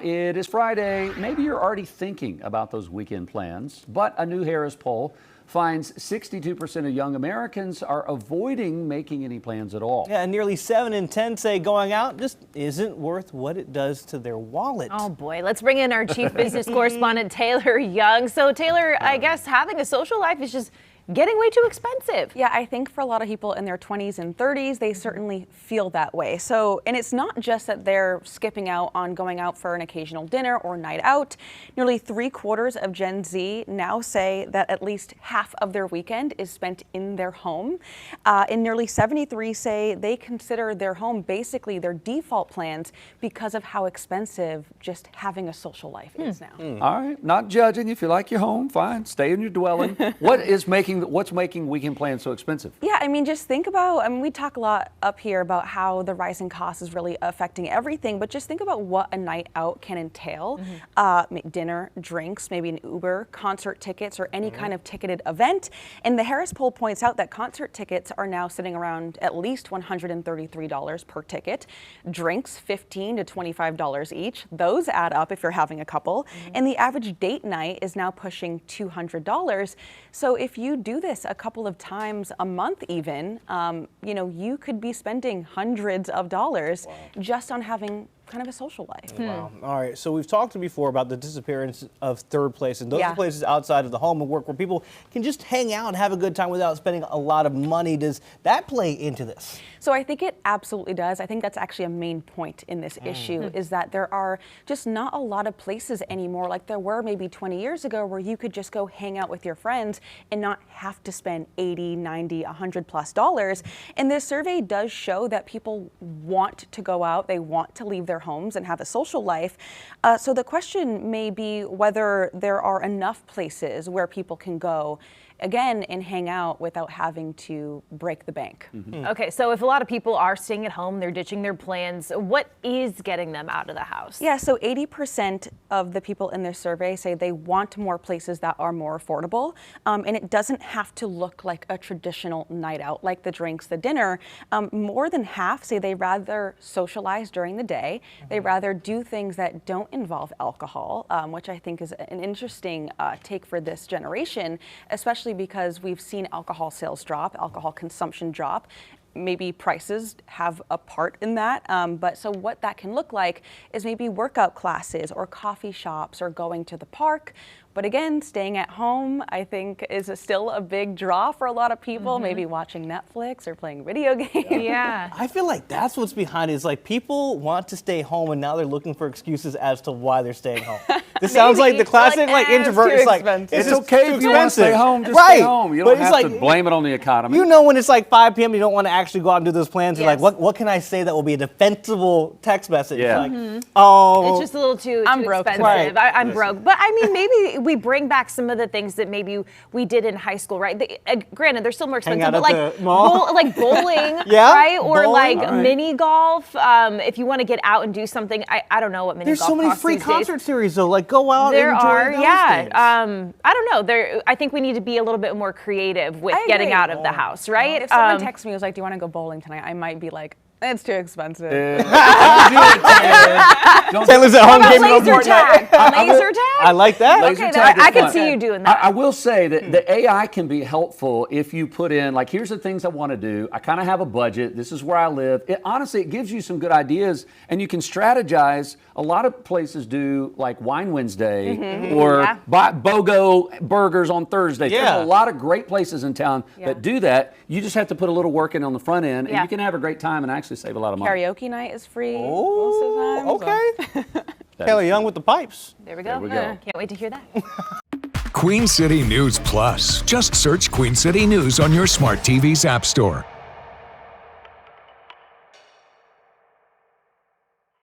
It is Friday. Maybe you're already thinking about those weekend plans, but a new Harris poll finds 62% of young Americans are avoiding making any plans at all. Yeah, and nearly 7 in 10 say going out just isn't worth what it does to their wallet. Oh boy, let's bring in our chief business correspondent, Taylor Young. So Taylor, I guess having a social life is just getting way too expensive. Yeah, I think for a lot of people in their 20s and 30s, they certainly feel that way. So, and it's not just that they're skipping out on going out for an occasional dinner or night out. Nearly 3/4 of Gen Z now say that at least half of their weekend is spent in their home. And nearly 73 say they consider their home basically their default plans because of how expensive just having a social life is now. All right, not judging. If you like your home, fine, stay in your dwelling. What's making weekend plans so expensive? Yeah, I mean, just think about, we talk a lot up here about how the rising cost is really affecting everything, but just think about what a night out can entail. Dinner, drinks, maybe an Uber, concert tickets, or any kind of ticketed event. And the Harris poll points out that concert tickets are now sitting around at least $133 per ticket. Drinks, $15 to $25 each. Those add up if you're having a couple. And the average date night is now pushing $200. So if you do this a couple of times a month even, you could be spending hundreds of dollars just on having kind of a social life. Wow. All right, so we've talked before about the disappearance of third place, and those are places outside of the home and work where people can just hang out and have a good time without spending a lot of money. Does that play into this? So I think it absolutely does. I think that's actually a main point in this issue, is that there are just not a lot of places anymore like there were maybe 20 years ago where you could just go hang out with your friends and not have to spend $80, $90, $100+ And this survey does show that people want to go out, they want to leave their homes and have a social life. So the question may be whether there are enough places where people can go again and hang out without having to break the bank. Okay, so if a lot of people are staying at home, they're ditching their plans, what is getting them out of the house? Yeah, so 80% of the people in this survey say they want more places that are more affordable. And it doesn't have to look like a traditional night out, like the drinks, the dinner. More than half say they rather socialize during the day. They rather do things that don't involve alcohol, which I think is an interesting take for this generation, especially because we've seen alcohol sales drop, alcohol consumption drop. Maybe prices have a part in that, but so what that can look like is maybe workout classes or coffee shops or going to the park. But again, staying at home, I think, is still a big draw for a lot of people, maybe watching Netflix or playing video games. Yeah. I feel like that's what's behind it, is like people want to stay home and now they're looking for excuses as to why they're staying home. This sounds like the classic introvert. It's like, It's okay if you want to stay home, just right. stay home. You don't have to blame it on the economy. You know when it's like 5 p.m. you don't want to actually go out and do those plans. You're like, what can I say that will be a defensible text message? Yeah. Like, oh. It's just a little too broke. expensive. Right. I'm broke. But I mean, maybe we bring back some of the things that maybe we did in high school, right? Granted, they're still more expensive, but like like bowling, right? Or bowling. like mini golf. If you want to get out and do something, I don't know what mini golf There's so many free concert days. series though. Like go out There and enjoy are, those yeah. things. I don't know. I think we need to be a little bit more creative with getting out of the house, right? If someone texts me and was like, do you want to go bowling tonight? I might be like, it's too expensive. Don't do it, Taylor. Taylor's at home gaming on laser tag. Laser tag? I like that. Laser Okay, tag is I could fun. see you doing that. I will say that the AI can be helpful if you put in, like, here's the things I want to do. I kind of have a budget. This is where I live. Honestly, it gives you some good ideas, and you can strategize. A lot of places do, like, Wine Wednesday or BOGO burgers on Thursday. Yeah. There's a lot of great places in town that do that. You just have to put a little work in on the front end, and you can have a great time and actually save a lot of money. Karaoke night is free most of the time. Okay. Taylor Young with the pipes. There we go. There we go. Can't wait to hear that. Queen City News Plus. Just search Queen City News on your smart TV's app store.